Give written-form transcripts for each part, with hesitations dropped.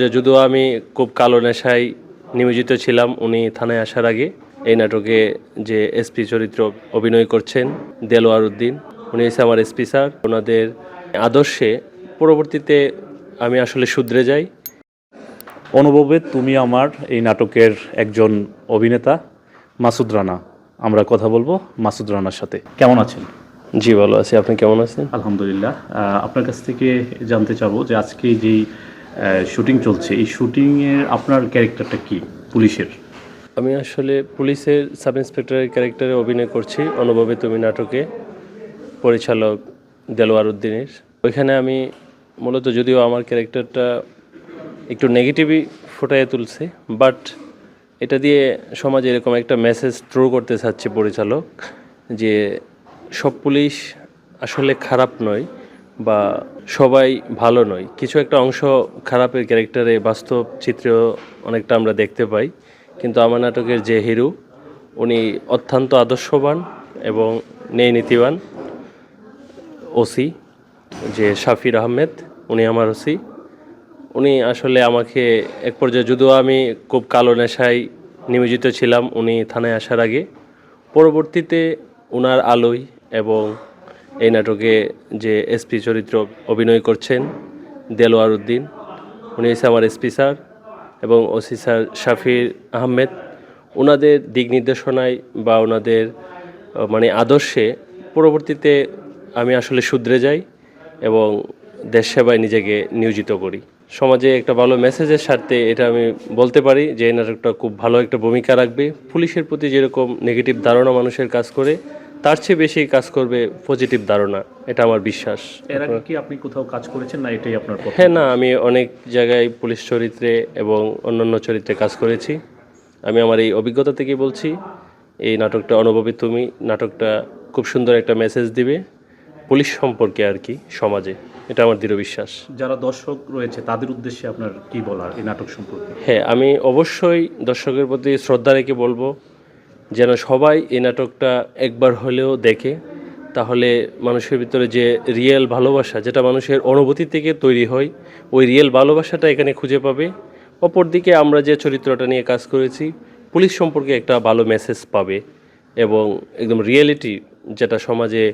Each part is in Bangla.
যদিও আমি খুব কালো নেশায় নিমজ্জিত ছিলাম উনি থানায় আসার আগে। এই নাটকে যে এসপি চরিত্র অভিনয় করছেন দেলোয়ার উদ্দিন, উনি হচ্ছে আমার এসপি স্যার। ওনাদের আদর্শে পরবর্তীতে আমি আসলে শুধরে যাই। অনুভবে তুমি আমার এই নাটকের একজন অভিনেতা মাসুদ রানা। আমরা কথা বলবো মাসুদ রানার সাথে। কেমন আছেন? জি ভালো আছি, আপনি কেমন আছেন? আলহামদুলিল্লাহ। আপনার কাছ থেকে জানতে চাবো যে আজকে যেই শুটিং চলছে, এই শুটিংয়ের আপনার ক্যারেক্টারটা কি পুলিশের? আমি আসলে পুলিশের সাব ইন্সপেক্টরের ক্যারেক্টারে অভিনয় করছি অনুভবে তুমি নাটকে, পরিচালক দেলোয়ার উদ্দিনের। ওইখানে আমি মূলত, যদিও আমার ক্যারেক্টারটা একটু নেগেটিভই ফুটিয়ে তুলছে, বাট এটা দিয়ে সমাজে এরকম একটা মেসেজ থ্রো করতে চাচ্ছে পরিচালক যে সব পুলিশ আসলে খারাপ নয় বা সবাই ভালো নয়। কিছু একটা অংশ খারাপের ক্যারেক্টারে বাস্তব চিত্রেও অনেকটা আমরা দেখতে পাই। কিন্তু আমার নাটকের যে হিরো, উনি অত্যন্ত আদর্শবান এবং নীতিবান ওসি, যে শাফির আহমেদ, উনি আমার ওসি। উনি আসলে আমাকে এক পর্যায়ে, যদিও আমি খুব কালো নেশায় নিমজ্জিত ছিলাম উনি থানায় আসার আগে, পরবর্তীতে ওনার আলোয় এবং এই নাটকে যে এসপি চরিত্র অভিনয় করছেন দেলোয়ার উদ্দিন, উনি হচ্ছে আমার এসপি স্যার এবং ওসি স্যার শাফির আহমেদ। ওনাদের দিক নির্দেশনায় বা ওনাদের আদর্শে পরবর্তীতে আমি আসলে শুধরে যাই এবং দেশ সেবায় নিজেকে নিয়োজিত করি। সমাজে একটা ভালো মেসেজের স্বার্থে এটা আমি বলতে পারি যে এই নাটকটা খুব ভালো একটা ভূমিকা রাখবে। পুলিশের প্রতি যেরকম নেগেটিভ ধারণা মানুষের কাজ করে, তার চেয়ে বেশি কাজ করবে পজিটিভ ধারণা, এটা আমার বিশ্বাস। এর আগে কি আপনি কোথাও কাজ করেছেন না এটাই আপনার প্রথম? হ্যাঁ, না, আমি অনেক জায়গায় পুলিশ চরিত্রে এবং অন্যান্য চরিত্রে কাজ করেছি। আমি আমার এই অভিজ্ঞতা থেকে বলছি, এই নাটকটা অনুভবী তুমি নাটকটা খুব সুন্দর একটা মেসেজ দিবে পুলিশ সম্পর্কে আর কি, সমাজে। এটা আমার দৃঢ় বিশ্বাস। যারা দর্শক রয়েছে তাদের উদ্দেশ্যে আপনার কি বলার এই নাটক সম্পর্কে? হ্যাঁ, আমি অবশ্যই দর্শকের প্রতি শ্রদ্ধা রেখে বলবো যেন সবাই এই নাটকটা একবার হলেও দেখে। তাহলে মানুষের ভিতরে যে রিয়েল ভালোবাসা, যেটা মানুষের অনুভূতি থেকে তৈরি হয়, ওই রিয়েল ভালোবাসাটা এখানে খুঁজে পাবে। অপরদিকে আমরা যে চরিত্রটা নিয়ে কাজ করেছি, পুলিশ সম্পর্কে একটা ভালো মেসেজ পাবে এবং একদম রিয়েলিটি, যেটা সমাজে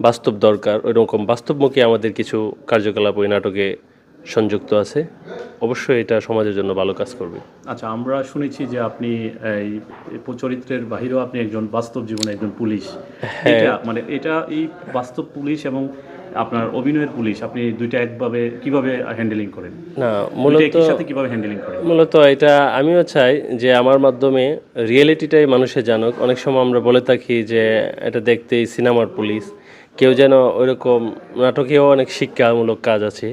বাস্তব দরকার, ওইরকম বাস্তবমুখী আমাদের কিছু কার্যকলাপ ওই নাটকে সংযুক্ত আছে। অবশ্যই এটা সমাজের জন্য ভালো কাজ করবে। আচ্ছা, আমরা শুনেছি যে আপনি এই চরিত্রের বাহিরেও আপনি একজন বাস্তব জীবনে একজন পুলিশ। এটা এই বাস্তব পুলিশ এবং আপনার অভিনয়ের পুলিশ, আপনি দুইটা একভাবে কিভাবে হ্যান্ডেলিং করেন? না, একই সাথে কিভাবে হ্যান্ডেলিং করেন? মূলত এটা আমিও চাই যে আমার মাধ্যমে রিয়েলিটিটাই মানুষে জানুক। অনেক সময় আমরা বলে থাকি যে এটা দেখতেই সিনেমার পুলিশ, কেউ যেন ওইরকম। নাটকেও অনেক শিক্ষামূলক কাজ আছে,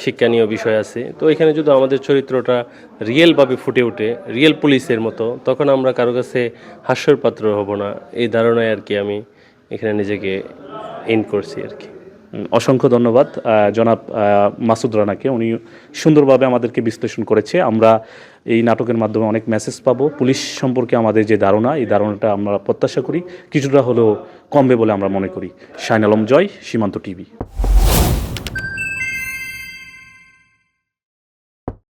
শিক্ষণীয় বিষয় আছে। তো এখানে যদি আমাদের চরিত্রটা রিয়েলভাবে ফুটে ওঠে, রিয়েল পুলিশের মতো, তখন আমরা কারো কাছে হাস্যর পাত্র হব না। এই ধারণায় আর কি আমি এখানে নিজেকে ইন করছি আর কি। অসংখ্য ধন্যবাদ জনাব মাসুদ রানাকে। উনি সুন্দরভাবে আমাদেরকে বিশ্লেষণ করেছে। আমরা এই নাটকের মাধ্যমে অনেক মেসেজ পাবো। পুলিশ সম্পর্কে আমাদের যে ধারণা, এই ধারণাটা আমরা প্রত্যাশা করি কিছুটা হলেও কমবে বলে আমরা মনে করি। শাইন আলম জয়, সীমান্ত টিভি।